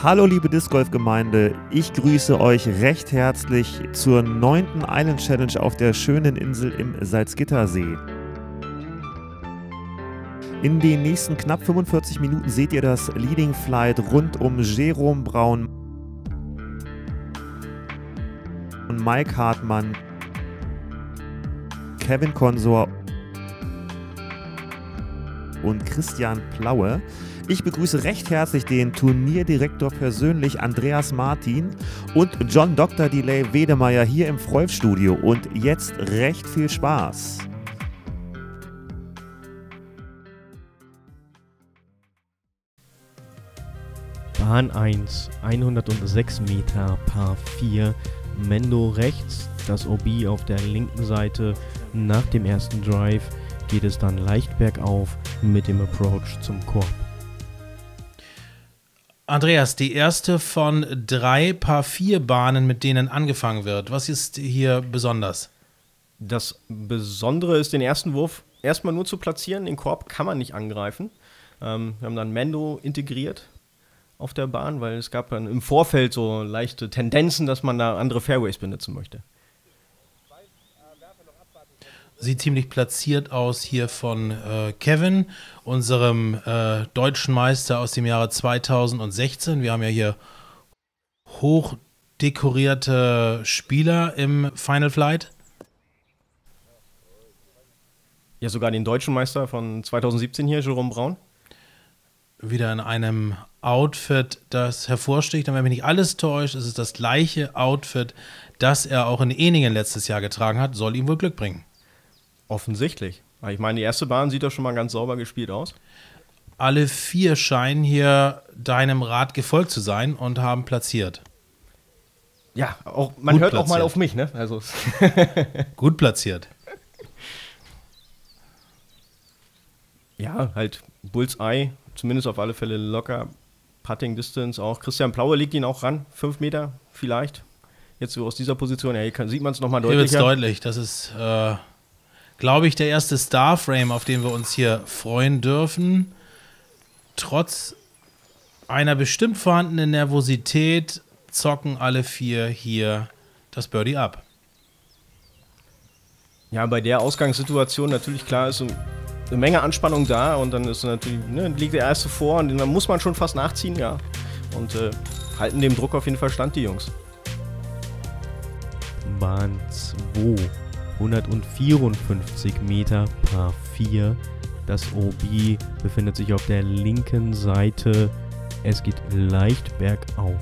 Hallo liebe Disc Golf Gemeinde, ich grüße euch recht herzlich zur 9. Island Challenge auf der schönen Insel im Salzgittersee. In den nächsten knapp 45 Minuten seht ihr das Leading Flight rund um Jerome Braun und Mike Hartmann, Kevin Konsor und Christian Plaue. Ich begrüße recht herzlich den Turnierdirektor persönlich, Andreas Martin, und John Dr. Delay Wedemeyer hier im Freuf-Studio. Und jetzt recht viel Spaß. Bahn 1, 106 Meter, Par 4, Mendo rechts, das OB auf der linken Seite. Nach dem ersten Drive geht es dann leicht bergauf mit dem Approach zum Korb. Andreas, die erste von 3 Par 4 Bahnen, mit denen angefangen wird. Was ist hier besonders? Das Besondere ist, den ersten Wurf erstmal nur zu platzieren. Den Korb kann man nicht angreifen. Wir haben dann Mendo integriert auf der Bahn, weil es gab dann im Vorfeld so leichte Tendenzen, dass man da andere Fairways benutzen möchte. Sieht ziemlich platziert aus hier von Kevin, unserem deutschen Meister aus dem Jahre 2016. Wir haben ja hier hochdekorierte Spieler im Final Flight. Ja, sogar den deutschen Meister von 2017 hier, Jerome Braun. Wieder in einem Outfit, das hervorsticht. Und wenn mich nicht alles täuscht, ist es das gleiche Outfit, das er auch in Eningen letztes Jahr getragen hat. Soll ihm wohl Glück bringen. Offensichtlich. Ich meine, die erste Bahn sieht doch schon mal ganz sauber gespielt aus. Alle 4 scheinen hier deinem Rat gefolgt zu sein und haben platziert. Ja, auch, man Gut hört platziert. auch mal auf mich, ne? Also. Gut platziert. Ja, halt Bullseye, zumindest auf alle Fälle locker. Putting Distance auch. Christian Plaue legt ihn auch ran, 5 Meter vielleicht. Jetzt so aus dieser Position, ja, hier sieht man es nochmal Hier wird es deutlicher. deutlich. Das ist, glaube ich, der erste Starframe, auf den wir uns hier freuen dürfen. Trotz einer bestimmt vorhandenen Nervosität zocken alle 4 hier das Birdie ab. Ja, bei der Ausgangssituation natürlich klar ist eine Menge Anspannung da und dann ist natürlich, liegt der erste vor und dann muss man schon fast nachziehen, ja. Und halten dem Druck auf jeden Fall stand, die Jungs. Bahn 2, 154 Meter, Par 4. Das OB befindet sich auf der linken Seite. Es geht leicht bergauf.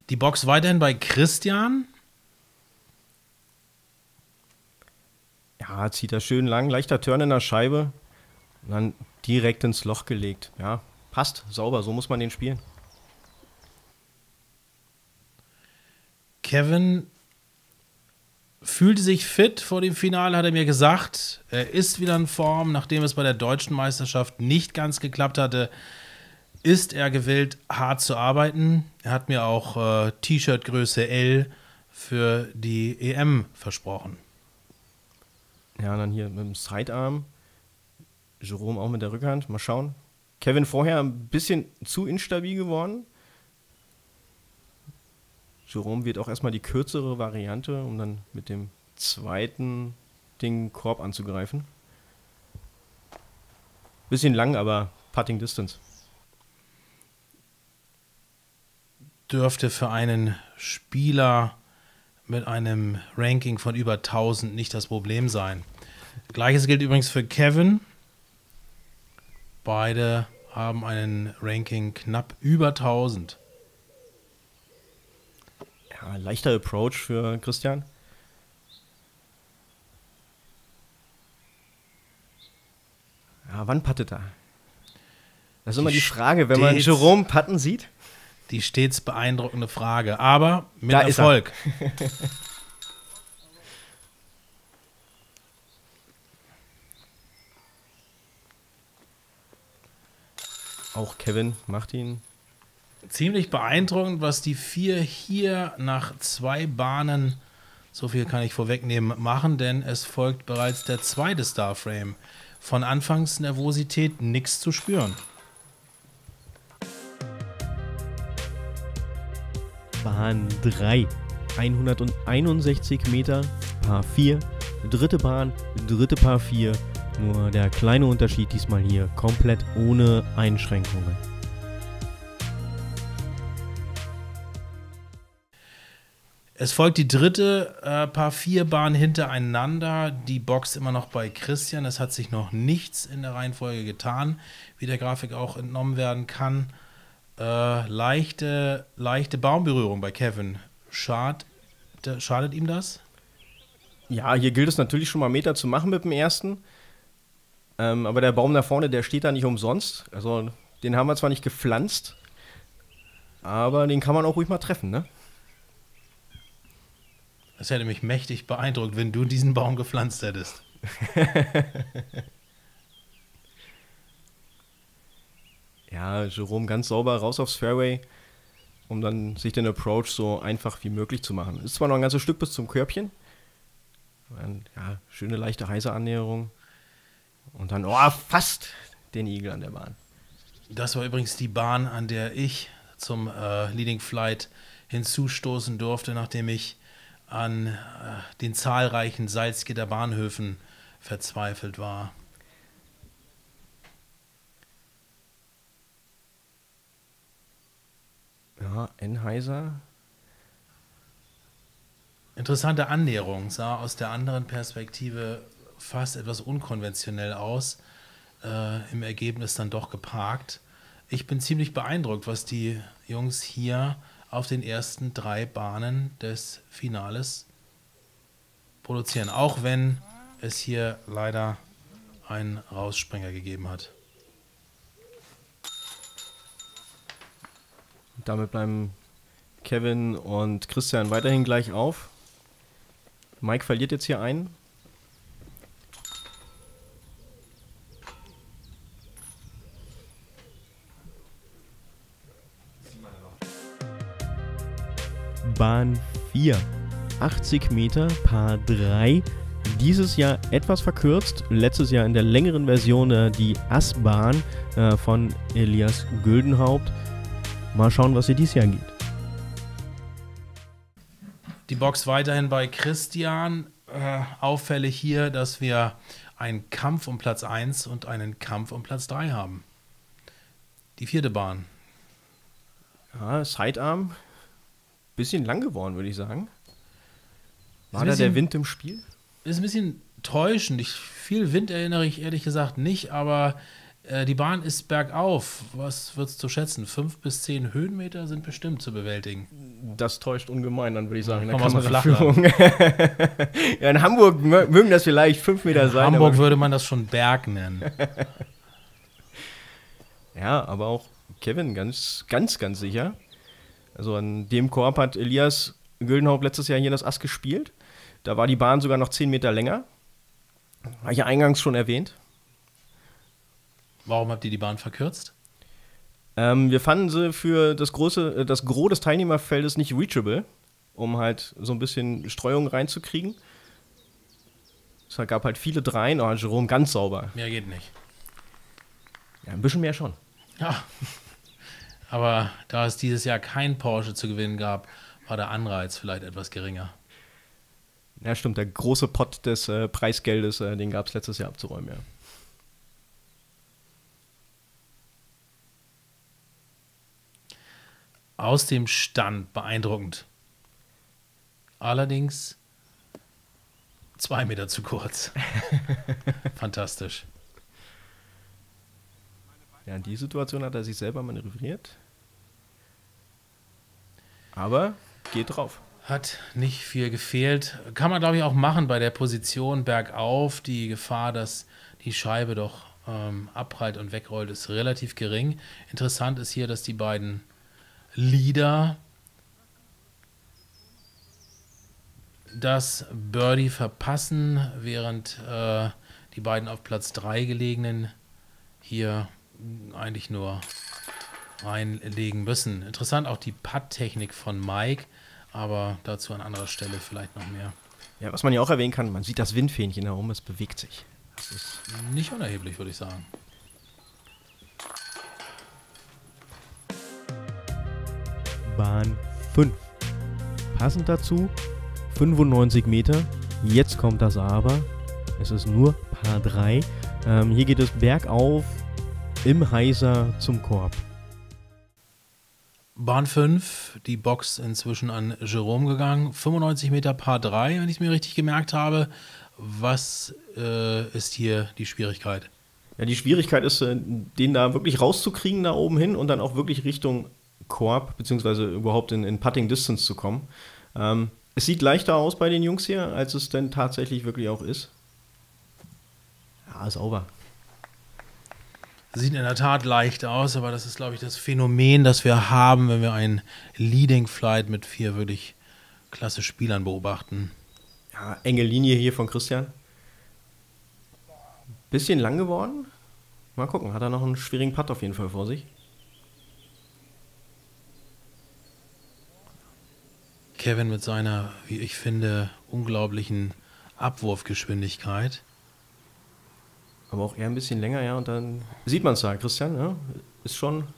Die Box weiterhin bei Christian. Ja, zieht er schön lang, leichter Turn in der Scheibe und dann direkt ins Loch gelegt. Ja, passt, sauber, so muss man den spielen. Kevin fühlte sich fit vor dem Finale, hat er mir gesagt. Er ist wieder in Form, nachdem es bei der deutschen Meisterschaft nicht ganz geklappt hatte. Ist er gewillt, hart zu arbeiten. Er hat mir auch T-Shirt-Größe L für die EM versprochen. Ja, dann hier mit dem Sidearm. Jerome auch mit der Rückhand. Mal schauen. Kevin vorher ein bisschen zu instabil geworden. Jerome wird auch erstmal die kürzere Variante, um dann mit dem zweiten Ding Korb anzugreifen. Bisschen lang, aber Putting Distance. Dürfte für einen Spieler mit einem Ranking von über 1000 nicht das Problem sein. Gleiches gilt übrigens für Kevin. Beide haben einen Ranking knapp über 1000. Ja, leichter Approach für Christian. Ja, wann puttet er? Das ist immer die Frage, wenn man Jerome putten sieht. Die stets beeindruckende Frage, aber mit Da Erfolg. Auch Kevin macht ihn. Ziemlich beeindruckend, was die 4 hier nach 2 Bahnen so viel kann ich vorwegnehmen, machen, denn es folgt bereits der zweite Starframe. Von Anfangsnervosität nichts zu spüren. Bahn 3, 161 Meter, Par 4, dritte Bahn, dritte Par 4, nur der kleine Unterschied diesmal hier, komplett ohne Einschränkungen. Es folgt die dritte Par 4 Bahn hintereinander, die Box immer noch bei Christian. Es hat sich noch nichts in der Reihenfolge getan, wie der Grafik auch entnommen werden kann. Leichte Baumberührung bei Kevin. Schadet ihm das? Ja, hier gilt es natürlich schon mal Meter zu machen mit dem ersten. Aber der Baum da vorne, der steht da nicht umsonst. Also den haben wir zwar nicht gepflanzt, aber den kann man auch ruhig mal treffen, ne? Das hätte mich mächtig beeindruckt, wenn du diesen Baum gepflanzt hättest. Ja, Jerome ganz sauber raus aufs Fairway, um dann sich den Approach so einfach wie möglich zu machen. Ist zwar noch ein ganzes Stück bis zum Körbchen. Ja, schöne leichte heiße Annäherung. Und dann, fast den Igel an der Bahn. Das war übrigens die Bahn, an der ich zum Leading Flight hinzustoßen durfte, nachdem ich an den zahlreichen Salzgitter-Bahnhöfen verzweifelt war. Ja, Enheiser. Interessante Annäherung, sah aus der anderen Perspektive fast etwas unkonventionell aus, im Ergebnis dann doch geparkt. Ich bin ziemlich beeindruckt, was die Jungs hier auf den ersten 3 Bahnen des Finales produzieren, auch wenn es hier leider einen Rausspringer gegeben hat. Damit bleiben Kevin und Christian weiterhin gleich auf. Mike verliert jetzt hier einen. Bahn 4, 80 Meter, Par 3. Dieses Jahr etwas verkürzt. Letztes Jahr in der längeren Version die Ass-Bahn von Elias Güldenhaupt. Mal schauen, was hier dieses Jahr gibt. Die Box weiterhin bei Christian. Auffällig hier, dass wir einen Kampf um Platz 1 und einen Kampf um Platz 3 haben. Die 4. Bahn. Ja, Sidearm. Bisschen lang geworden, würde ich sagen. War Ist da ein der bisschen- Wind im Spiel? Ist ein bisschen täuschend. Viel Wind erinnere ich ehrlich gesagt nicht, aber die Bahn ist bergauf. Was würdest du schätzen? 5 bis 10 Höhenmeter sind bestimmt zu bewältigen. Das täuscht ungemein, dann würde ich sagen. in der Komm aus dem Kameraführung. Ja, in Hamburg mögen das vielleicht 5 Meter In sein. Hamburg aber, würde man das schon Berg nennen. ja, aber auch Kevin ganz sicher. Also an dem Korb hat Elias Güldenhaupt letztes Jahr hier das Ass gespielt. Da war die Bahn sogar noch 10 Meter länger. Habe ich ja eingangs schon erwähnt. Warum habt ihr die Bahn verkürzt? Wir fanden sie für das Gros des Teilnehmerfeldes nicht reachable, um halt so ein bisschen Streuung reinzukriegen. Es gab halt viele Dreien, aber Jerome ganz sauber. Mehr geht nicht. Ja, ein bisschen mehr schon. Ja. Aber da es dieses Jahr kein Porsche zu gewinnen gab, war der Anreiz vielleicht etwas geringer. Ja, stimmt, der große Pott des Preisgeldes, den gab es letztes Jahr abzuräumen, ja. Aus dem Stand beeindruckend. Allerdings 2 Meter zu kurz. Fantastisch. Ja, in die Situation hat er sich selber manövriert. Aber geht drauf. Hat nicht viel gefehlt. Kann man, glaube ich, auch machen bei der Position bergauf. Die Gefahr, dass die Scheibe doch abprallt und wegrollt, ist relativ gering. Interessant ist hier, dass die beiden Leader das Birdie verpassen, während die beiden auf Platz 3 gelegenen hier eigentlich nur reinlegen müssen. Interessant auch die Putt-Technik von Mike, aber dazu an anderer Stelle vielleicht noch mehr. Ja, was man ja auch erwähnen kann, man sieht das Windfähnchen da oben, es bewegt sich. Das ist Nicht unerheblich, würde ich sagen. Bahn 5. Passend dazu 95 Meter. Jetzt kommt das Aber. Es ist nur Paar 3. Hier geht es bergauf im Heiser zum Korb. Bahn 5, die Box inzwischen an Jerome gegangen. 95 Meter Par 3, wenn ich es mir richtig gemerkt habe. Was ist hier die Schwierigkeit? Ja, die Schwierigkeit ist, den da wirklich rauszukriegen da oben hin und dann auch wirklich Richtung Korb, beziehungsweise überhaupt in Putting Distance zu kommen. Es sieht leichter aus bei den Jungs hier, als es denn tatsächlich wirklich auch ist. Ja, ist over. Sieht in der Tat leicht aus, aber das ist, glaube ich, das Phänomen, das wir haben, wenn wir einen Leading Flight mit 4 wirklich klasse Spielern beobachten. Ja, enge Linie hier von Christian. Bisschen lang geworden. Mal gucken, hat er noch einen schwierigen Putt auf jeden Fall vor sich. Kevin mit seiner, wie ich finde, unglaublichen Abwurfgeschwindigkeit. Aber auch eher ein bisschen länger, ja. Und dann sieht man es da, Christian, ja. Ist schon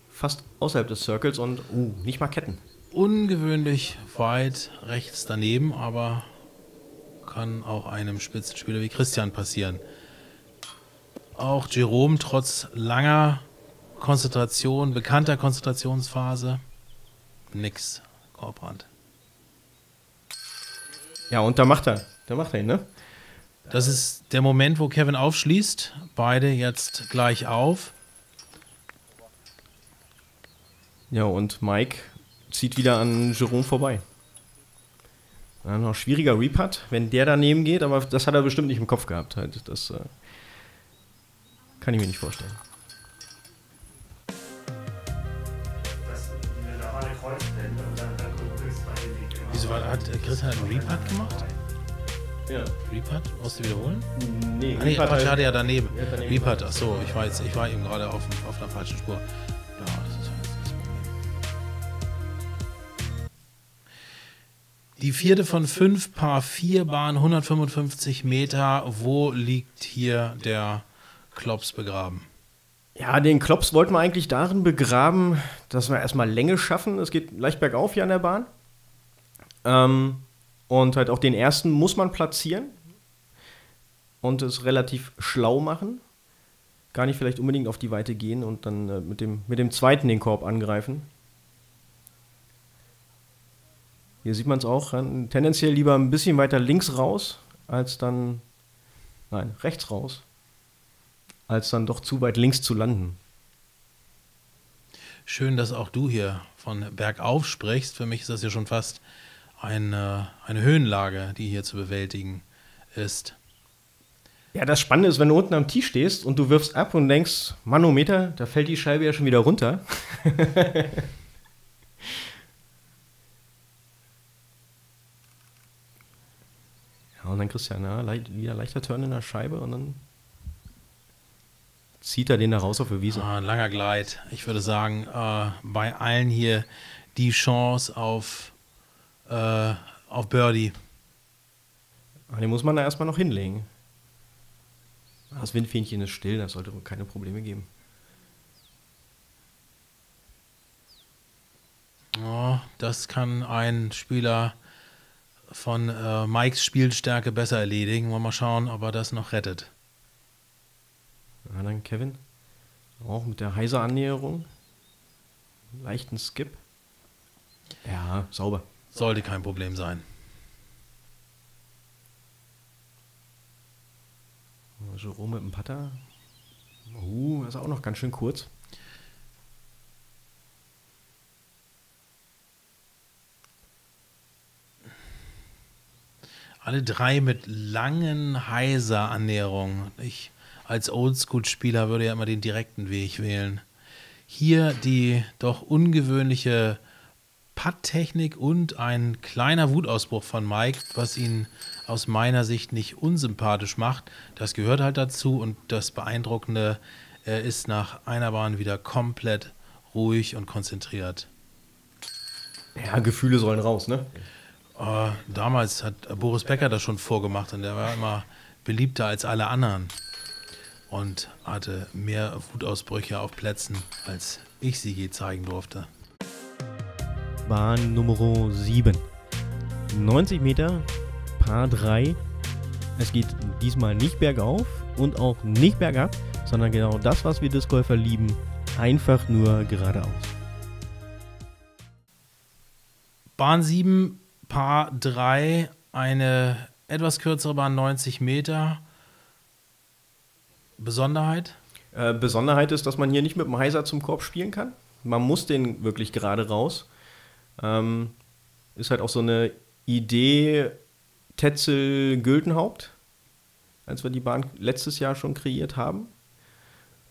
fast außerhalb des Circles und nicht mal Ketten. Ungewöhnlich weit rechts daneben, aber kann auch einem Spitzenspieler wie Christian passieren. Auch Jerome trotz langer Konzentration, bekannter Konzentrationsphase, nix, Korbrand. Ja, und da macht er ihn, ne? Das ist der Moment, wo Kevin aufschließt. Beide jetzt gleich auf. Ja, und Mike zieht wieder an Jerome vorbei. Dann noch schwieriger Reputt, wenn der daneben geht, aber das hat er bestimmt nicht im Kopf gehabt. Halt. Das kann ich mir nicht vorstellen. Wieso hat Christian einen Reputt gemacht? Ja. Reputt? Musst du wiederholen? Nee, Ah, nee, Quatsch, hatte ja daneben. Ja, daneben. Reputt, achso, ich war eben gerade auf einer falschen Spur. Ja, das ist das Problem. Die 4. von 5, Par 4 Bahn, 155 Meter. Wo liegt hier der Klops begraben? Ja, den Klops wollten wir eigentlich darin begraben, dass wir erstmal Länge schaffen. Es geht leicht bergauf hier an der Bahn. Und halt auch den ersten muss man platzieren und es relativ schlau machen. Gar nicht vielleicht unbedingt auf die Weite gehen und dann mit dem zweiten den Korb angreifen. Hier sieht man es auch, tendenziell lieber ein bisschen weiter links raus, rechts raus, als dann doch zu weit links zu landen. Schön, dass auch du hier von bergauf sprichst. Für mich ist das ja schon fast eine Höhenlage, die hier zu bewältigen ist. Ja, das Spannende ist, wenn du unten am Tee stehst und du wirfst ab und denkst, Manometer, da fällt die Scheibe ja schon wieder runter. Ja, und dann Christian, wieder leichter Turn in der Scheibe und dann zieht er den da raus auf die Wiese. Ein langer Glide. Ich würde sagen, bei allen hier die Chance auf Birdie. Den muss man da erstmal noch hinlegen. Das Windfähnchen ist still, das sollte keine Probleme geben. Oh, das kann ein Spieler von Mikes Spielstärke besser erledigen. Wollen wir mal schauen, ob er das noch rettet. Ja, dann Kevin. Auch mit der Heiser-Annäherung. Leichten Skip. Ja, sauber. Sollte kein Problem sein. Jerome mit dem Putter. Ist auch noch ganz schön kurz. Alle drei mit langen Heiser-Annäherungen. Ich als Oldschool-Spieler würde ja immer den direkten Weg wählen. Hier die doch ungewöhnliche Putt-Technik und ein kleiner Wutausbruch von Mike, was ihn aus meiner Sicht nicht unsympathisch macht. Das gehört halt dazu und das Beeindruckende, er ist nach einer Bahn wieder komplett ruhig und konzentriert. Ja, Gefühle sollen raus, ne? Damals hat Boris Becker das schon vorgemacht und der war immer beliebter als alle anderen und hatte mehr Wutausbrüche auf Plätzen, als ich sie je zeigen durfte. Bahn Nummer 7. 90 Meter, Par 3. Es geht diesmal nicht bergauf und auch nicht bergab, sondern genau das, was wir Discgolfer lieben, einfach nur geradeaus. Bahn 7, Par 3, eine etwas kürzere Bahn, 90 Meter. Besonderheit? Besonderheit ist, dass man hier nicht mit dem Heiser zum Korb spielen kann. Man muss den wirklich gerade raus. Ist halt auch so eine Idee Tetzel-Güldenhaupt, als wir die Bahn letztes Jahr schon kreiert haben.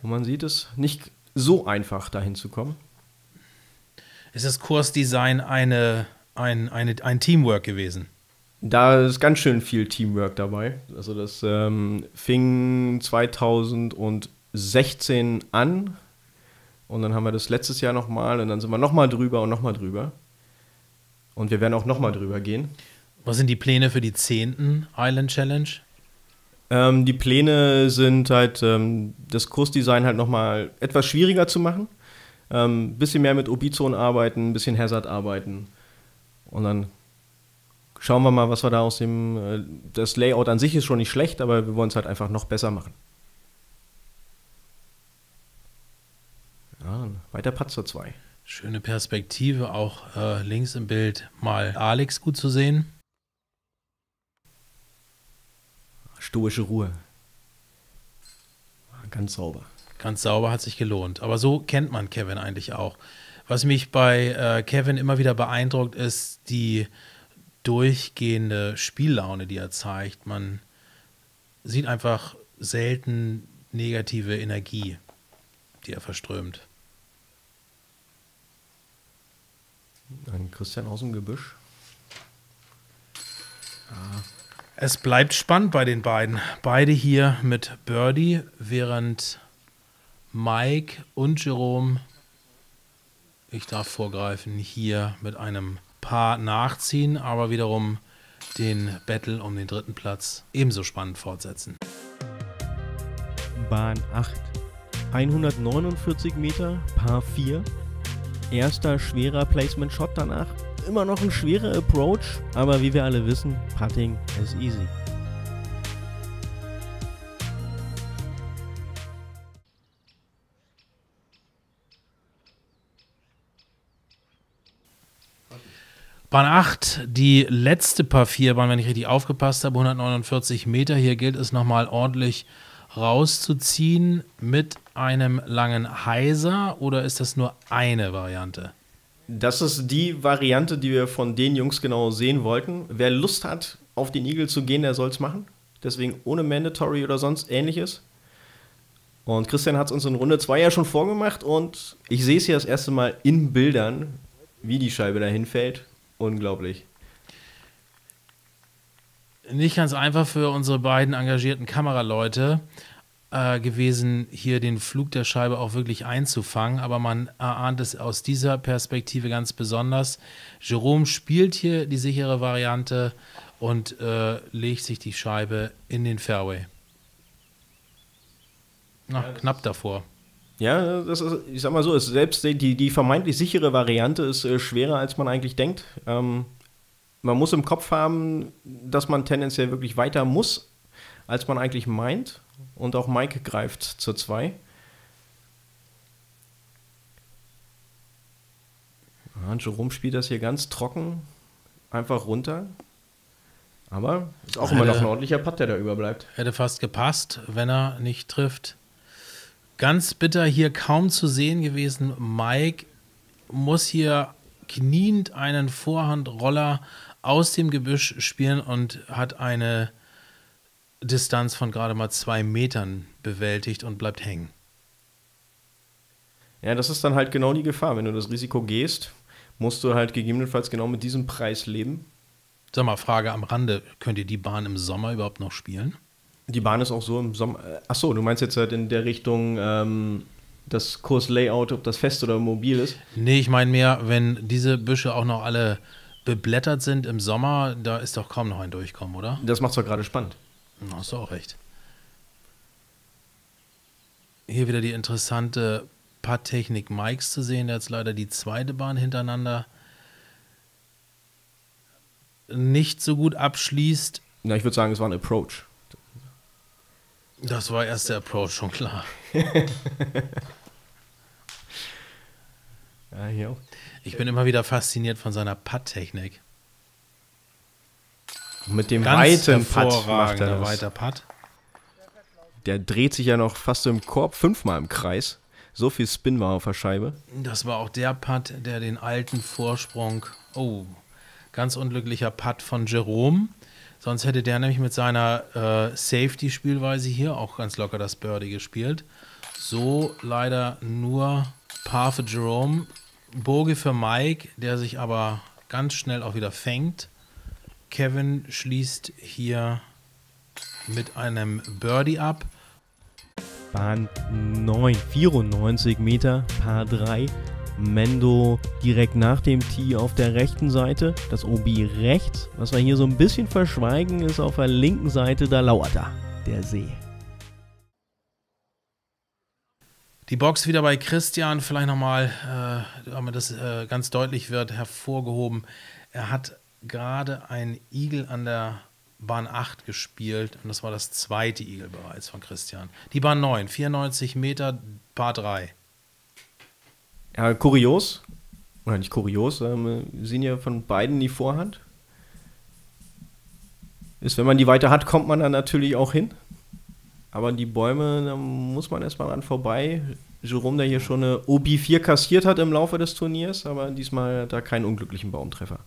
Und man sieht es nicht so einfach, dahin zu kommen. Ist das Kursdesign ein Teamwork gewesen? Da ist ganz schön viel Teamwork dabei. Also das fing 2016 an und dann haben wir das letztes Jahr nochmal und dann sind wir nochmal drüber und nochmal drüber. Und wir werden auch nochmal drüber gehen. Was sind die Pläne für die 10. Island Challenge? Die Pläne sind halt, das Kursdesign halt nochmal etwas schwieriger zu machen. Ein bisschen mehr mit OB-Zonen arbeiten, ein bisschen Hazard arbeiten. Und dann schauen wir mal, was wir da aus dem. Das Layout an sich ist schon nicht schlecht, aber wir wollen es halt einfach noch besser machen. Ja, weiter Putt zur 2. Schöne Perspektive, auch links im Bild mal Alex gut zu sehen. Stoische Ruhe. Ganz sauber. Ganz sauber, hat sich gelohnt. Aber so kennt man Kevin eigentlich auch. Was mich bei Kevin immer wieder beeindruckt, ist die durchgehende Spiellaune, die er zeigt. Man sieht einfach selten negative Energie, die er verströmt. Dann Christian aus dem Gebüsch. Es bleibt spannend bei den beiden. Beide hier mit Birdie, während Mike und Jerome, ich darf vorgreifen, hier mit einem Paar nachziehen, aber wiederum den Battle um den 3. Platz ebenso spannend fortsetzen. Bahn 8. 149 Meter, Par 4. Erster schwerer Placement-Shot danach. Immer noch ein schwerer Approach, aber wie wir alle wissen, Putting is easy. Bahn 8, die letzte Par 4 Bahn, wenn ich richtig aufgepasst habe, 149 Meter. Hier gilt es nochmal ordentlich rauszuziehen mit einem langen Heiser, oder ist das nur eine Variante? Das ist die Variante, die wir von den Jungs genau sehen wollten. Wer Lust hat, auf den Eagle zu gehen, der soll es machen. Deswegen ohne Mandatory oder sonst Ähnliches. Und Christian hat es uns in Runde 2 ja schon vorgemacht und ich sehe es hier das erste Mal in Bildern, wie die Scheibe dahin fällt. Unglaublich. Nicht ganz einfach für unsere beiden engagierten Kameraleute gewesen, hier den Flug der Scheibe auch wirklich einzufangen, aber man erahnt es aus dieser Perspektive ganz besonders. Jerome spielt hier die sichere Variante und legt sich die Scheibe in den Fairway. Knapp davor. Ja, das ist, ich sag mal so, ist selbst die vermeintlich sichere Variante ist schwerer, als man eigentlich denkt. Man muss im Kopf haben, dass man tendenziell wirklich weiter muss, als man eigentlich meint. Und auch Mike greift zur 2. Ja, Jerome spielt das hier ganz trocken, einfach runter. Aber ist auch immer noch ein ordentlicher Putt, der da überbleibt. Hätte fast gepasst, wenn er nicht trifft. Ganz bitter hier kaum zu sehen gewesen. Mike muss hier kniend einen Vorhandroller aus dem Gebüsch spielen und hat eine Distanz von gerade mal 2 Metern bewältigt und bleibt hängen. Ja, das ist dann halt genau die Gefahr. Wenn du das Risiko gehst, musst du halt gegebenenfalls genau mit diesem Preis leben. Sag mal, Frage am Rande, könnt ihr die Bahn im Sommer überhaupt noch spielen? Die Bahn ist auch so im Sommer. Achso, du meinst jetzt halt in der Richtung das Kurslayout, ob das fest oder mobil ist? Nee, ich meine mehr, wenn diese Büsche auch noch alle beblättert sind im Sommer, da ist doch kaum noch ein Durchkommen, oder? Das macht's doch gerade spannend. Da hast du auch recht. Hier wieder die interessante Putttechnik Mikes zu sehen, der jetzt leider die zweite Bahn hintereinander nicht so gut abschließt. Na, ich würde sagen, es war ein Approach. Das war erst der Approach, schon klar. Ja, hier auch. Ich bin immer wieder fasziniert von seiner Putttechnik. Mit dem Ganz weiten Putt macht er hervorragender das. weiter Putt. Der dreht sich ja noch fast im Korb 5-mal im Kreis. So viel Spin war auf der Scheibe. Das war auch der Putt, der den alten Vorsprung, ganz unglücklicher Putt von Jerome. Sonst hätte der nämlich mit seiner Safety-Spielweise hier auch ganz locker das Birdie gespielt. So leider nur Par für Jerome, Bogey für Mike, der sich aber ganz schnell auch wieder fängt. Kevin schließt hier mit einem Birdie ab. Bahn 9, 94 Meter, Par 3. Mendo direkt nach dem Tee auf der rechten Seite, das OB rechts. Was wir hier so ein bisschen verschweigen, ist auf der linken Seite, da lauert er, der See. Die Box wieder bei Christian, vielleicht nochmal, damit das ganz deutlich wird, hervorgehoben. Er hat gerade ein Eagle an der Bahn 8 gespielt und das war das zweite Eagle bereits von Christian. Die Bahn 9, 94 Meter, Par 3. Ja, kurios. Oder nicht kurios, wir sehen ja von beiden die Vorhand. Ist, wenn man die weiter hat, kommt man dann natürlich auch hin. Aber die Bäume, da muss man erstmal dran vorbei. Jerome, der hier schon eine OB4 kassiert hat im Laufe des Turniers, aber diesmal hat er keinen unglücklichen Baumtreffer.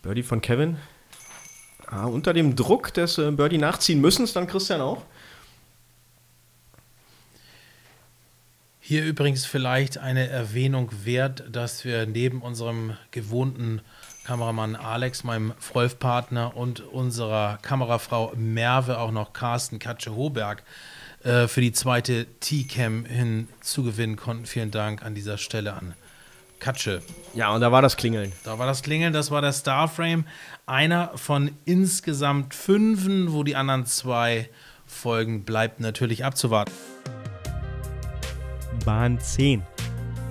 Birdie von Kevin. Unter dem Druck des Birdie nachziehen müssen es dann Christian auch. Hier übrigens vielleicht eine Erwähnung wert, dass wir neben unserem gewohnten Kameramann Alex, meinem Frolf-Partner, und unserer Kamerafrau Merve auch noch Carsten Katsche-Hoberg für die zweite T-Cam hinzugewinnen konnten. Vielen Dank an dieser Stelle an Katsche. Ja, und da war das Klingeln. Da war das Klingeln, das war der Starframe. Einer von insgesamt 5, wo die anderen 2 folgen, bleibt natürlich abzuwarten. Bahn 10,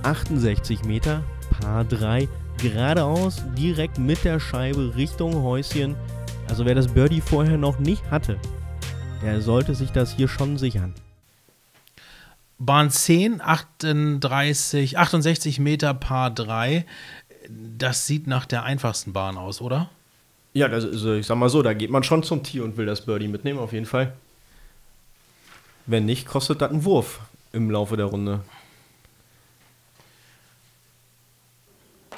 68 Meter, Par 3, geradeaus, direkt mit der Scheibe Richtung Häuschen. Also wer das Birdie vorher noch nicht hatte, der sollte sich das hier schon sichern. Bahn 10, 68 Meter, Par 3. Das sieht nach der einfachsten Bahn aus, oder? Ja, also ich sag mal so, da geht man schon zum Tee und will das Birdie mitnehmen, auf jeden Fall. Wenn nicht, kostet das einen Wurf im Laufe der Runde.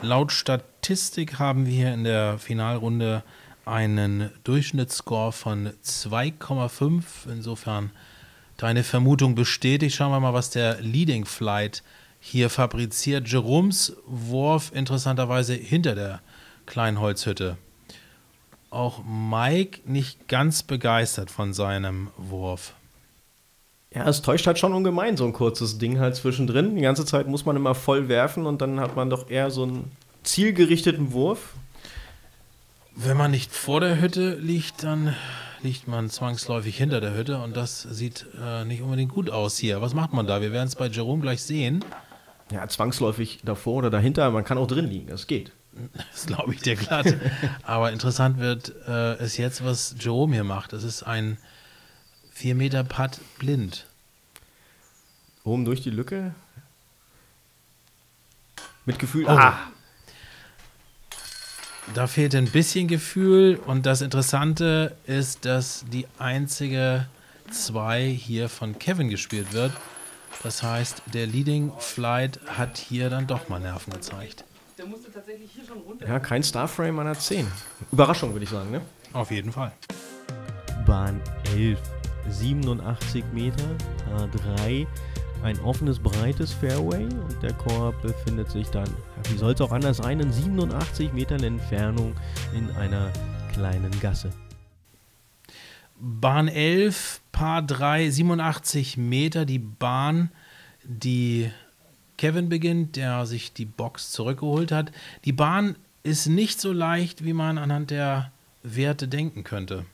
Laut Statistik haben wir hier in der Finalrunde einen Durchschnittsscore von 2,5. Insofern deine Vermutung bestätigt. Schauen wir mal, was der Leading Flight hier fabriziert. Jeroms Wurf interessanterweise hinter der kleinen Holzhütte. Auch Mike nicht ganz begeistert von seinem Wurf. Ja, es täuscht halt schon ungemein, so ein kurzes Ding halt zwischendrin. Die ganze Zeit muss man immer voll werfen und dann hat man doch eher so einen zielgerichteten Wurf. Wenn man nicht vor der Hütte liegt, dann liegt man zwangsläufig hinter der Hütte und das sieht nicht unbedingt gut aus hier. Was macht man da? Wir werden es bei Jerome gleich sehen. Ja, zwangsläufig davor oder dahinter, man kann auch drin liegen, das geht. Das glaube ich dir glatt. Aber interessant wird es jetzt, was Jerome hier macht. Es ist ein 4 Meter Putt blind. Oben durch die Lücke. Mit Gefühl. Da fehlt ein bisschen Gefühl und das Interessante ist, dass die einzige 2 hier von Kevin gespielt wird. Das heißt, der Leading Flight hat hier dann doch mal Nerven gezeigt. Der musste tatsächlich hier schon runter. Ja, kein Starframe an der 10. Überraschung, würde ich sagen, ne? Auf jeden Fall. Bahn 11, 87 Meter, Par 3. ein offenes, breites Fairway und der Korb befindet sich dann, wie soll es auch anders sein, in 87 Metern Entfernung in einer kleinen Gasse. Bahn 11, Par 3, 87 Meter, die Bahn, die Kevin beginnt, der sich die Box zurückgeholt hat. Die Bahn ist nicht so leicht, wie man anhand der Werte denken könnte.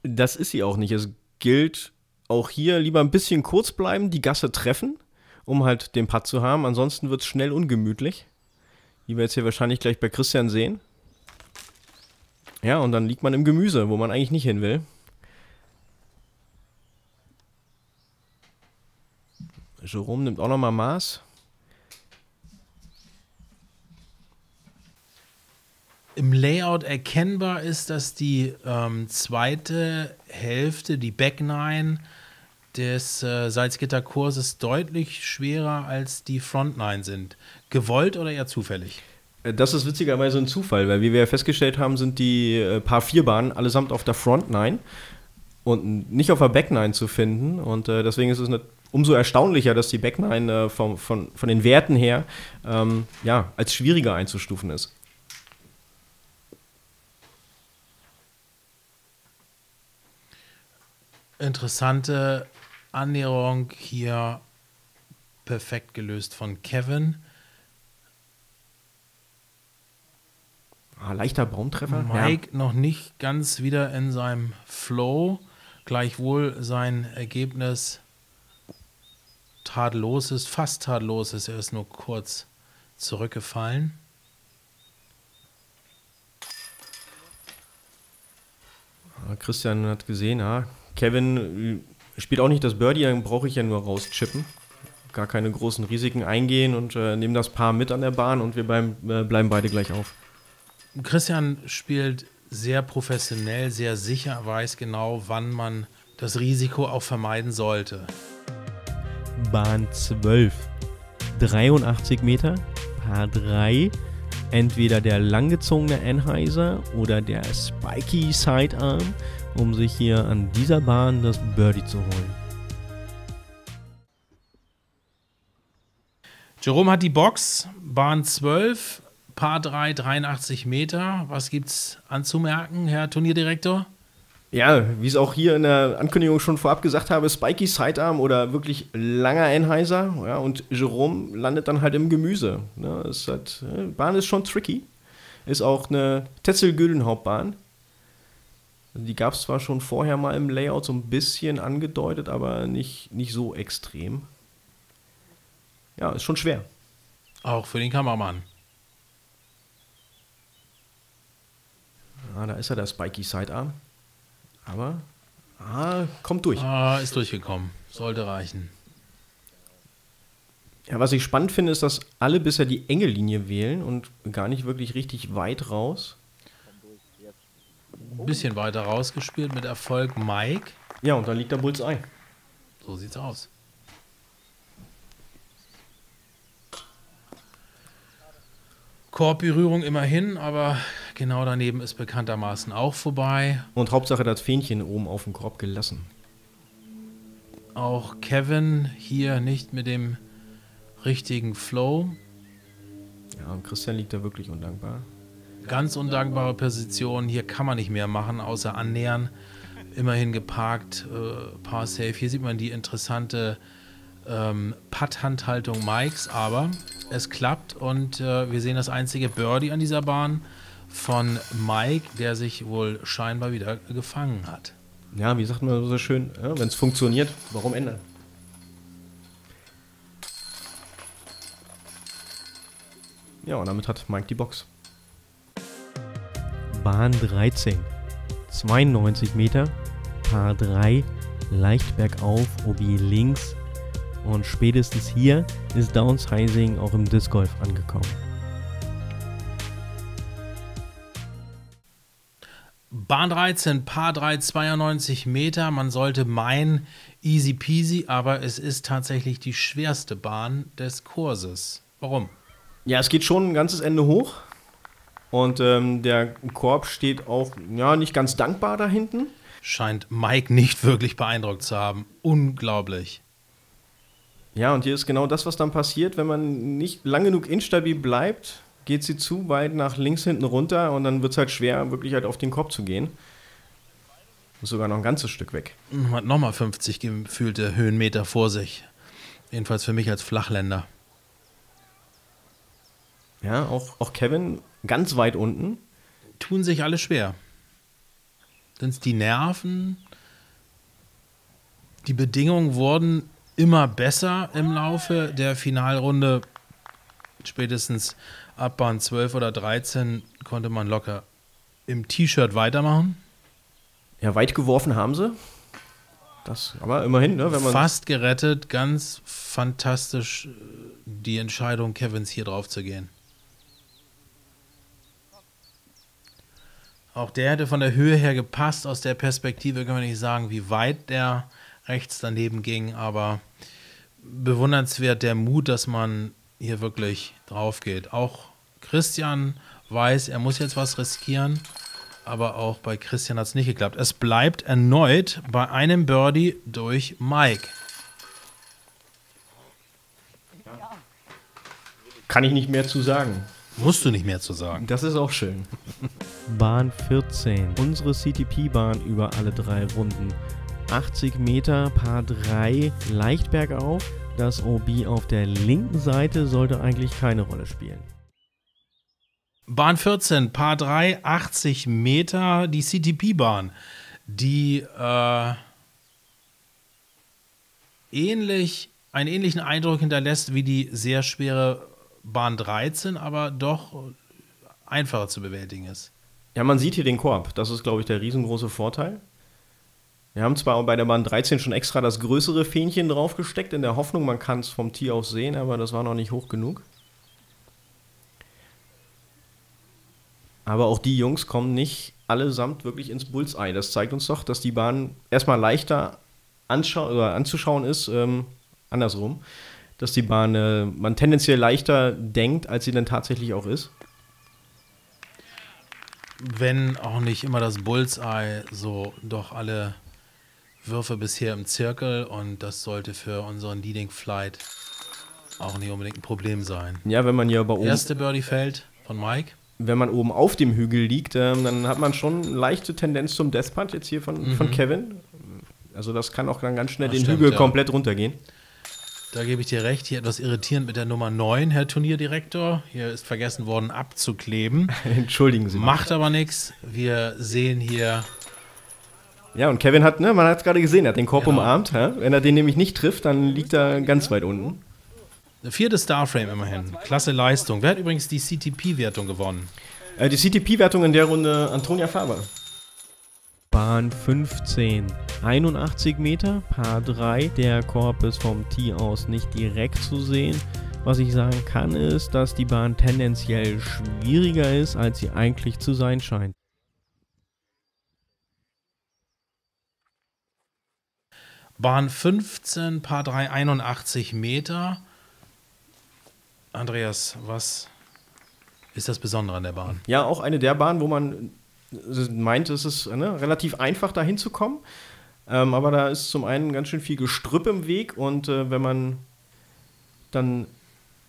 Das ist sie auch nicht. Es gilt auch hier lieber ein bisschen kurz bleiben, die Gasse treffen, um halt den Putt zu haben. Ansonsten wird es schnell ungemütlich. Wie wir jetzt hier wahrscheinlich gleich bei Christian sehen. Ja, und dann liegt man im Gemüse, wo man eigentlich nicht hin will. Jerome nimmt auch nochmal Maß. Im Layout erkennbar ist, dass die zweite Hälfte, die Back Nine des Salzgitter-Kurses deutlich schwerer als die Front Nine sind. Gewollt oder eher zufällig? Das ist witzigerweise ein Zufall, weil wie wir ja festgestellt haben, sind die Par 4 Bahnen allesamt auf der Front Nine und nicht auf der Back Nine zu finden. Und deswegen ist es umso erstaunlicher, dass die Back Nine von den Werten her als schwieriger einzustufen ist. Interessante Annäherung hier, perfekt gelöst von Kevin. Leichter Baumtreffer. Mike noch nicht ganz wieder in seinem Flow, gleichwohl sein Ergebnis tadellos ist, fast tadellos ist, er ist nur kurz zurückgefallen. Christian hat gesehen, Kevin spielt auch nicht das Birdie, dann brauche ich ja nur rauschippen. Gar keine großen Risiken eingehen und nehmen das Paar mit an der Bahn und wir bleiben beide gleich auf. Christian spielt sehr professionell, sehr sicher, weiß genau, wann man das Risiko auch vermeiden sollte. Bahn 12, 83 Meter, Par 3, entweder der langgezogene Anheuser oder der Spiky Sidearm, um sich hier an dieser Bahn das Birdie zu holen. Jerome hat die Box, Bahn 12, Par 3, 83 Meter. Was gibt's anzumerken, Herr Turnierdirektor? Ja, wie es auch hier in der Ankündigung schon vorab gesagt habe, Spiky Sidearm oder wirklich langer Anheuser. Ja, und Jerome landet dann halt im Gemüse. Ja, Bahn ist schon tricky. Ist auch eine Tetzel-Güldenhaupt-Bahn. Die gab es zwar schon vorher mal im Layout so ein bisschen angedeutet, aber nicht so extrem. Ja, ist schon schwer. Auch für den Kameramann. Da ist er, der Spiky Sidearm. Aber, kommt durch. Ist durchgekommen. Sollte reichen. Ja, was ich spannend finde, ist, dass alle bisher die enge Linie wählen und gar nicht wirklich richtig weit raus. Ein bisschen weiter rausgespielt mit Erfolg Mike. Ja, und dann liegt der Bullseye. So sieht's aus. Korbberührung immerhin, aber genau daneben ist bekanntermaßen auch vorbei. Und Hauptsache das Fähnchen oben auf dem Korb gelassen. Auch Kevin hier nicht mit dem richtigen Flow. Ja, und Christian liegt da wirklich undankbar. Ganz undankbare Position. Hier kann man nicht mehr machen, außer annähern. Immerhin geparkt, Par Safe. Hier sieht man die interessante Putt-Handhaltung Mikes, aber es klappt und wir sehen das einzige Birdie an dieser Bahn von Mike, der sich wohl scheinbar wieder gefangen hat. Ja, wie sagt man so schön, ja, wenn es funktioniert, warum ändern? Ja, und damit hat Mike die Box. Bahn 13, 92 Meter, Par 3, leicht bergauf, OB links. Und spätestens hier ist Downsizing auch im Disc Golf angekommen. Bahn 13, Par 3, 92 Meter. Man sollte meinen, easy peasy, aber es ist tatsächlich die schwerste Bahn des Kurses. Warum? Ja, es geht schon ein ganzes Ende hoch. Und der Korb steht auch nicht ganz dankbar da hinten. Scheint Mike nicht wirklich beeindruckt zu haben. Unglaublich. Ja, und hier ist genau das, was dann passiert, wenn man nicht lang genug instabil bleibt, geht sie zu weit nach links hinten runter und dann wird es halt schwer, wirklich halt auf den Korb zu gehen. Ist sogar noch ein ganzes Stück weg. Hat nochmal 50 gefühlte Höhenmeter vor sich. Jedenfalls für mich als Flachländer. Ja, auch Kevin ganz weit unten. Tun sich alle schwer. Sind es die Nerven? Die Bedingungen wurden immer besser im Laufe der Finalrunde. Spätestens ab Bahn 12 oder 13 konnte man locker im T-Shirt weitermachen. Ja, weit geworfen haben sie. Das, aber immerhin, ne, wenn man fast gerettet, ganz fantastisch die Entscheidung Kevins hier drauf zu gehen. Auch der hätte von der Höhe her gepasst. Aus der Perspektive können wir nicht sagen, wie weit der rechts daneben ging, aber bewundernswert der Mut, dass man hier wirklich drauf geht. Auch Christian weiß, er muss jetzt was riskieren, aber auch bei Christian hat es nicht geklappt. Es bleibt erneut bei einem Birdie durch Mike. kann ich nicht mehr zu sagen. Musst du nicht mehr zu sagen. Das ist auch schön. Bahn 14, unsere CTP-Bahn über alle 3 Runden. 80 Meter, Par 3, leicht bergauf. Das OB auf der linken Seite sollte eigentlich keine Rolle spielen. Bahn 14, Par 3, 80 Meter, die CTP-Bahn, die einen ähnlichen Eindruck hinterlässt wie die sehr schwere Bahn 13, aber doch einfacher zu bewältigen ist. Ja, man sieht hier den Korb. Das ist, glaube ich, der riesengroße Vorteil. Wir haben zwar bei der Bahn 13 schon extra das größere Fähnchen draufgesteckt, in der Hoffnung, man kann es vom Tee aus sehen, aber das war noch nicht hoch genug. Aber auch die Jungs kommen nicht allesamt wirklich ins Bullseye. Das zeigt uns doch, dass die Bahn erstmal leichter anzuschauen ist, andersrum, dass die Bahn man tendenziell leichter denkt, als sie dann tatsächlich auch ist. Wenn auch nicht immer das Bullseye, so doch alle Würfe bisher im Zirkel, und das sollte für unseren Leading Flight auch nicht unbedingt ein Problem sein. Ja, wenn man hier aber oben, Erste Birdie fällt von Mike. wenn man oben auf dem Hügel liegt, dann hat man schon eine leichte Tendenz zum Death Putt jetzt hier von Kevin. Also das kann auch dann ganz schnell Das den stimmt, Hügel ja. komplett runtergehen. Da gebe ich dir recht, hier etwas irritierend mit der Nummer 9, Herr Turnierdirektor. Hier ist vergessen worden abzukleben. Entschuldigen Sie. Macht aber nichts. Wir sehen hier, Ja, und Kevin hat, man hat es gerade gesehen, er hat den Korb Genau. umarmt. Ja? Wenn er den nämlich nicht trifft, dann liegt er ganz weit unten. eine 4. Starframe immerhin. Klasse Leistung. Wer hat übrigens die CTP-Wertung gewonnen? Die CTP-Wertung in der Runde Antonia Faber. Bahn 15, 81 Meter, Par 3. Der Korb ist vom Tee aus nicht direkt zu sehen. Was ich sagen kann, ist, dass die Bahn tendenziell schwieriger ist, als sie eigentlich zu sein scheint. Bahn 15, Par 3, 81 Meter. Andreas, was ist das Besondere an der Bahn? Ja, auch eine der Bahnen, wo man meint, es ist relativ einfach, da hinzukommen. Aber da ist zum einen ganz schön viel Gestrüpp im Weg. Und wenn man dann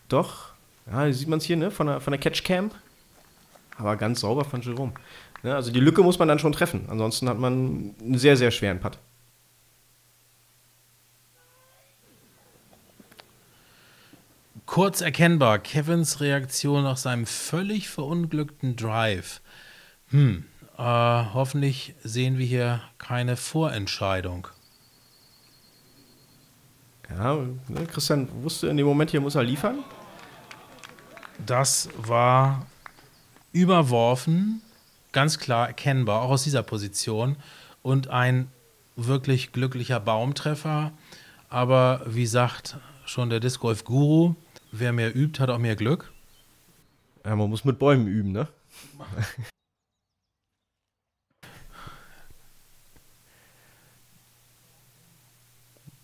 doch, ja, sieht man es hier, von der Catchcam, aber ganz sauber von Jerome. Also die Lücke muss man dann schon treffen. Ansonsten hat man einen sehr, sehr schweren Putt. Kurz erkennbar, Kevins Reaktion nach seinem völlig verunglückten Drive. Hoffentlich sehen wir hier keine Vorentscheidung. Ja, Christian wusste in dem Moment, hier muss er liefern. Das war überworfen, ganz klar erkennbar, auch aus dieser Position. Und ein wirklich glücklicher Baumtreffer. Aber wie sagt schon der Disc Golf Guru, wer mehr übt, hat auch mehr Glück. Ja, man muss mit Bäumen üben, ne?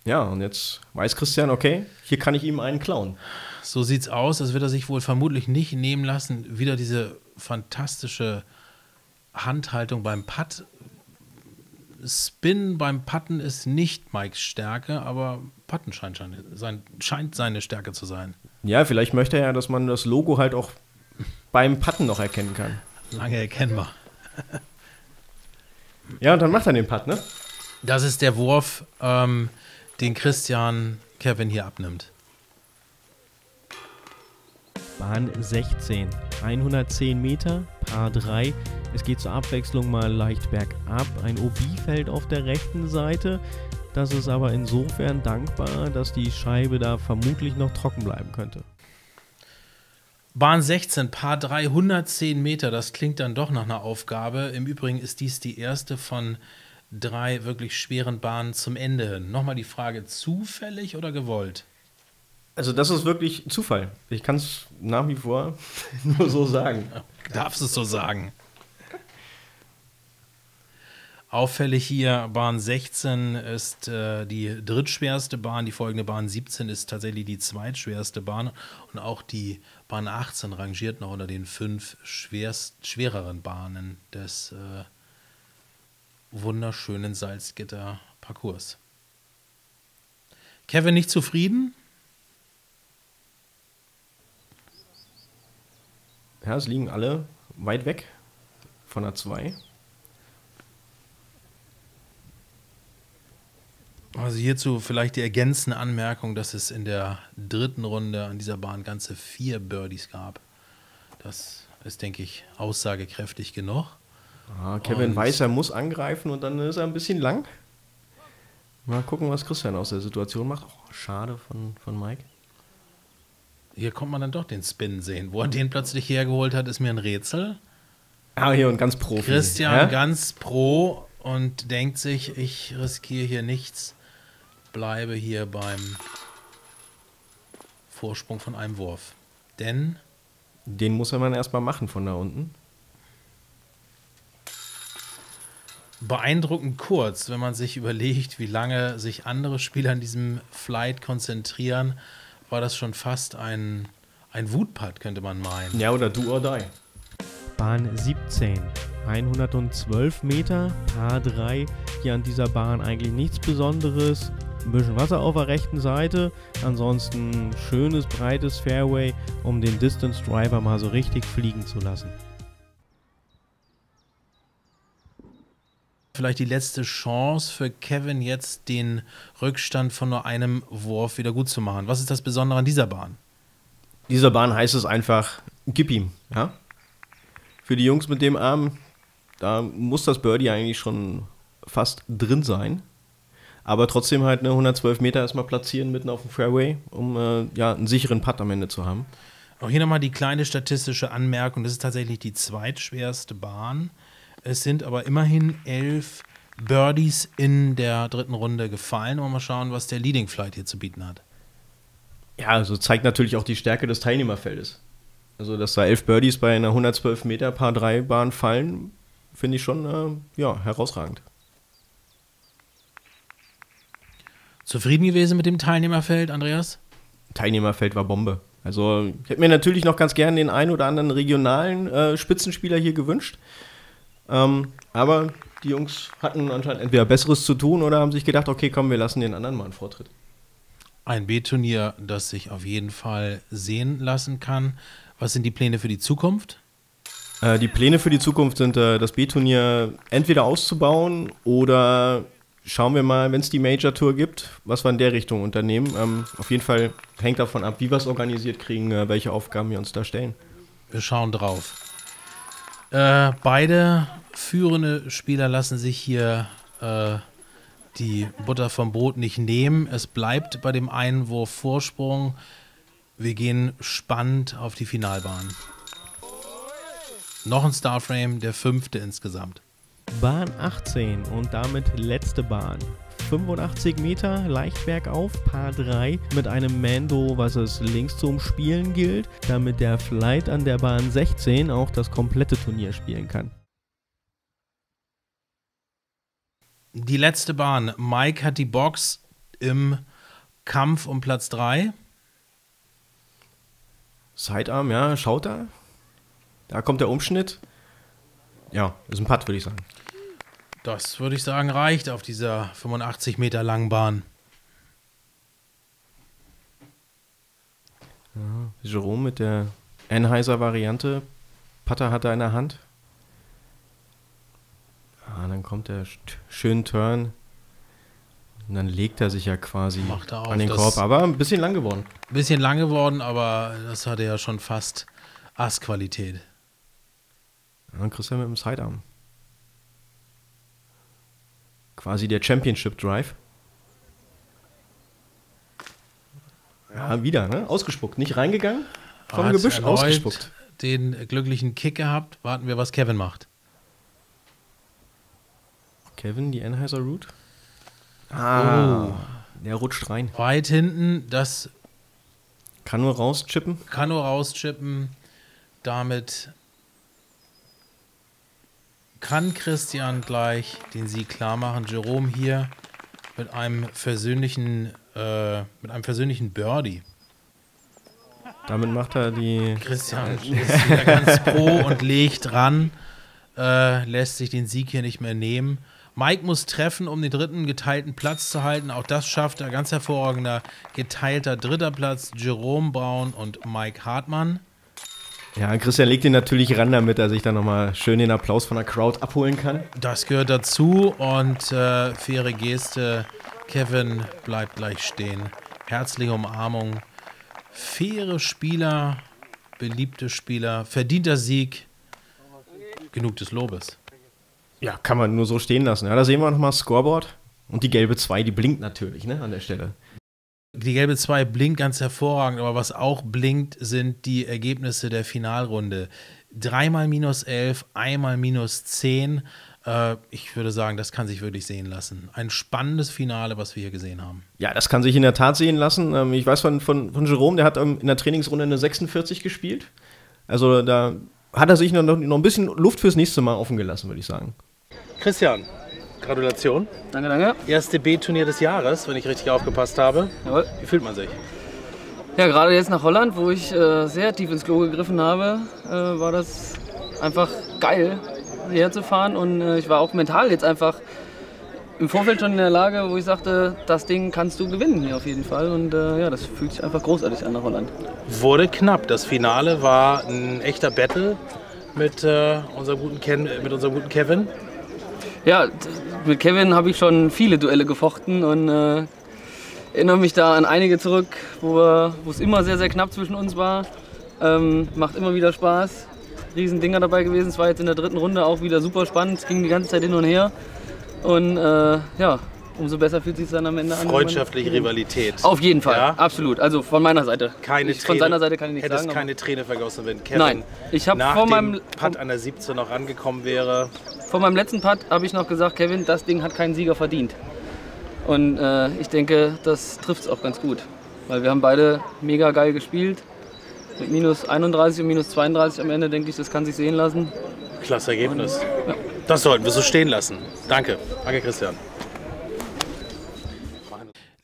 Ja, und jetzt weiß Christian, okay, hier kann ich ihm einen klauen. So sieht's aus, das wird er sich wohl vermutlich nicht nehmen lassen. Wieder diese fantastische Handhaltung beim Putt. Spin beim Putten ist nicht Mikes Stärke, aber Putten scheint seine Stärke zu sein. Ja, vielleicht möchte er ja, dass man das Logo halt auch beim Putten noch erkennen kann. Lange erkennbar. Ja, und dann macht er den Putt, ne? Das ist der Wurf, den Christian Kevin hier abnimmt. Bahn 16, 110 Meter, Par 3. Es geht zur Abwechslung mal leicht bergab. Ein OB-Feld auf der rechten Seite. Das ist aber insofern dankbar, dass die Scheibe da vermutlich noch trocken bleiben könnte. Bahn 16, Par 3, 110 Meter. Das klingt dann doch nach einer Aufgabe. Im Übrigen ist dies die erste von 3 wirklich schweren Bahnen zum Ende hin. Nochmal die Frage, zufällig oder gewollt? Also das ist wirklich Zufall. Ich kann es nach wie vor nur so sagen. Darfst du es so sagen? Auffällig hier, Bahn 16 ist die drittschwerste Bahn, die folgende Bahn 17 ist tatsächlich die zweitschwerste Bahn und auch die Bahn 18 rangiert noch unter den 5 schwereren Bahnen des wunderschönen Salzgitter-Parcours. Kevin nicht zufrieden? Ja, es liegen alle weit weg von der 2. Also hierzu vielleicht die ergänzende Anmerkung, dass es in der dritten Runde an dieser Bahn ganze 4 Birdies gab. Das ist, denke ich, aussagekräftig genug. Kevin Und weiß, er muss angreifen und dann ist er ein bisschen lang. Mal gucken, was Christian aus der Situation macht. Oh, schade von Mike. hier kommt man dann doch den Spin sehen. Wo er den plötzlich hergeholt hat, ist mir ein Rätsel. Hier und ganz Profi. Christian ganz pro und denkt sich, ich riskiere hier nichts, bleibe hier beim Vorsprung von einem Wurf. Denn Den muss er man erstmal machen von da unten. beeindruckend kurz, wenn man sich überlegt, wie lange sich andere Spieler an diesem Flight konzentrieren, war das schon fast ein Wutputt, könnte man meinen. Ja, oder do or die. Bahn 17, 112 Meter, Par 3. Hier an dieser Bahn eigentlich nichts Besonderes. Ein bisschen Wasser auf der rechten Seite. Ansonsten schönes, breites Fairway, um den Distance Driver mal so richtig fliegen zu lassen. Vielleicht die letzte Chance für Kevin, jetzt den Rückstand von nur einem Wurf wieder gut zu machen. Was ist das Besondere an dieser Bahn? Dieser Bahn heißt es einfach, gib ihm. Ja? Für die Jungs mit dem Arm, da muss das Birdie eigentlich schon fast drin sein. Aber trotzdem halt 112 Meter erstmal platzieren mitten auf dem Fairway, um einen sicheren Putt am Ende zu haben. Auch hier nochmal die kleine statistische Anmerkung. Das ist tatsächlich die zweitschwerste Bahn. Es sind aber immerhin 11 Birdies in der dritten Runde gefallen. Und mal schauen, was der Leading Flight hier zu bieten hat. Ja, also zeigt natürlich auch die Stärke des Teilnehmerfeldes. Also, dass da 11 Birdies bei einer 112 Meter Par 3 Bahn fallen, finde ich schon herausragend. Zufrieden gewesen mit dem Teilnehmerfeld, Andreas? Teilnehmerfeld war Bombe. Also, ich hätte mir natürlich noch ganz gern den einen oder anderen regionalen Spitzenspieler hier gewünscht. Aber die Jungs hatten anscheinend entweder Besseres zu tun oder haben sich gedacht, okay, komm, wir lassen den anderen mal einen Vortritt. Ein B-Turnier, das sich auf jeden Fall sehen lassen kann. Was sind die Pläne für die Zukunft? Die Pläne für die Zukunft sind, das B-Turnier entweder auszubauen oder schauen wir mal, wenn es die Major-Tour gibt, was wir in der Richtung unternehmen. Auf jeden Fall hängt davon ab, wie wir es organisiert kriegen, welche Aufgaben wir uns da stellen. Wir schauen drauf. Beide führende Spieler lassen sich hier die Butter vom Brot nicht nehmen. Es bleibt bei dem Einwurf Vorsprung. Wir gehen spannend auf die Finalbahn. Noch ein Starframe, der 5. insgesamt. Bahn 18 und damit letzte Bahn. 85 Meter, leicht bergauf, Par 3 mit einem Mando, was es links zu umspielen gilt, damit der Flight an der Bahn 16 auch das komplette Turnier spielen kann. Die letzte Bahn. Mike hat die Box im Kampf um Platz 3. Sidearm, ja, schaut da. Da kommt der Umschnitt. Ja, ist ein Putt, würde ich sagen. Das würde ich sagen, reicht auf dieser 85 Meter langen Bahn. Ja, Jerome mit der Anheuser-Variante. Putter hat er in der Hand. Dann kommt der schöne Turn. Und dann legt er sich ja quasi an den Korb. Aber ein bisschen lang geworden. Ein bisschen lang geworden, aber das hatte ja schon fast Ass-Qualität. Dann Christian mit dem Sidearm. Quasi der Championship Drive. Ja, wieder, ne? Ausgespuckt. Nicht reingegangen, vom Gebüsch ausgespuckt. Den glücklichen Kick gehabt. Warten wir, was Kevin macht. Kevin, die Anheuser Root. Der rutscht rein. Weit hinten, das kann nur rauschippen. Damit kann Christian gleich den Sieg klar machen. Jerome hier mit einem versöhnlichen Birdie. Damit macht er die... Christian ist wieder ganz pro und legt ran. Lässt sich den Sieg hier nicht mehr nehmen. Mike muss treffen, um den dritten geteilten Platz zu halten. Auch das schafft er. Ganz hervorragender geteilter dritter Platz. Jerome Braun und Mike Hartmann. Ja, Christian legt ihn natürlich ran, damit er sich dann nochmal schön den Applaus von der Crowd abholen kann. Das gehört dazu und faire Geste. Kevin bleibt gleich stehen. Herzliche Umarmung. Faire Spieler, beliebte Spieler, verdienter Sieg. Genug des Lobes. Ja, kann man nur so stehen lassen. Ja, da sehen wir nochmal Scoreboard. Und die gelbe 2, die blinkt natürlich, ne, an der Stelle. Die gelbe 2 blinkt ganz hervorragend, aber was auch blinkt, sind die Ergebnisse der Finalrunde. 3-mal -11, einmal -10. Ich würde sagen, das kann sich wirklich sehen lassen. Ein spannendes Finale, was wir hier gesehen haben. Ja, das kann sich in der Tat sehen lassen. Ich weiß von Jerome, der hat in der Trainingsrunde eine 46 gespielt. Also da hat er sich noch ein bisschen Luft fürs nächste Mal offen gelassen, würde ich sagen. Christian, Gratulation. Danke, danke. Erste B-Turnier des Jahres, wenn ich richtig aufgepasst habe. Jawohl. Wie fühlt man sich? Ja, gerade jetzt nach Holland, wo ich sehr tief ins Klo gegriffen habe, war das einfach geil, hierher zu fahren. Und ich war auch mental jetzt einfach im Vorfeld schon in der Lage, wo ich sagte, das Ding kannst du gewinnen hier auf jeden Fall. Und ja, das fühlt sich einfach großartig an nach Holland. Wurde knapp. Das Finale war ein echter Battle mit unserem guten Kevin. Ja, mit Kevin habe ich schon viele Duelle gefochten und erinnere mich da an einige zurück, wo es immer sehr, sehr knapp zwischen uns war. Macht immer wieder Spaß. Riesendinger dabei gewesen. Es war jetzt in der dritten Runde auch wieder super spannend. Es ging die ganze Zeit hin und her. Und ja, umso besser fühlt es sich dann am Ende an. Freundschaftliche Rivalität. Auf jeden Fall, ja? Absolut. Also von meiner Seite. Von seiner Seite kann ich nicht hättest sagen. Keine Träne vergossen, wenn Kevin Nein, ich habe nach vor dem meinem Putt an der 17 noch angekommen wäre. Vor meinem letzten Putt habe ich noch gesagt, Kevin, das Ding hat keinen Sieger verdient. Und ich denke, das trifft es auch ganz gut. Weil wir haben beide mega geil gespielt. Mit -31 und -32 am Ende, denke ich, das kann sich sehen lassen. Klasse Ergebnis. Und, ja. Das sollten wir so stehen lassen. Danke. Danke, Christian.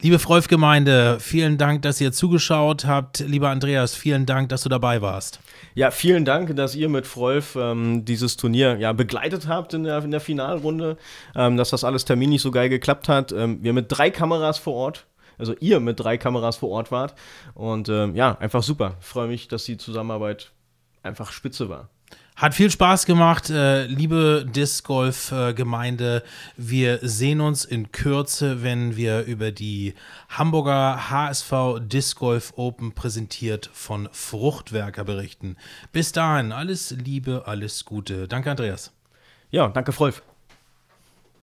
Liebe Freuf-Gemeinde, vielen Dank, dass ihr zugeschaut habt. Lieber Andreas, vielen Dank, dass du dabei warst. Ja, vielen Dank, dass ihr mit Freuf dieses Turnier begleitet habt in der Finalrunde, dass das alles terminlich so geil geklappt hat. Wir mit 3 Kameras vor Ort, also ihr mit 3 Kameras vor Ort wart und einfach super. Ich freue mich, dass die Zusammenarbeit einfach spitze war. Hat viel Spaß gemacht, liebe Disc Golf Gemeinde. Wir sehen uns in Kürze, wenn wir über die Hamburger HSV Disc Golf Open präsentiert von Fruchtwerker berichten. Bis dahin, alles Liebe, alles Gute. Danke, Andreas. Ja, danke, Freuf.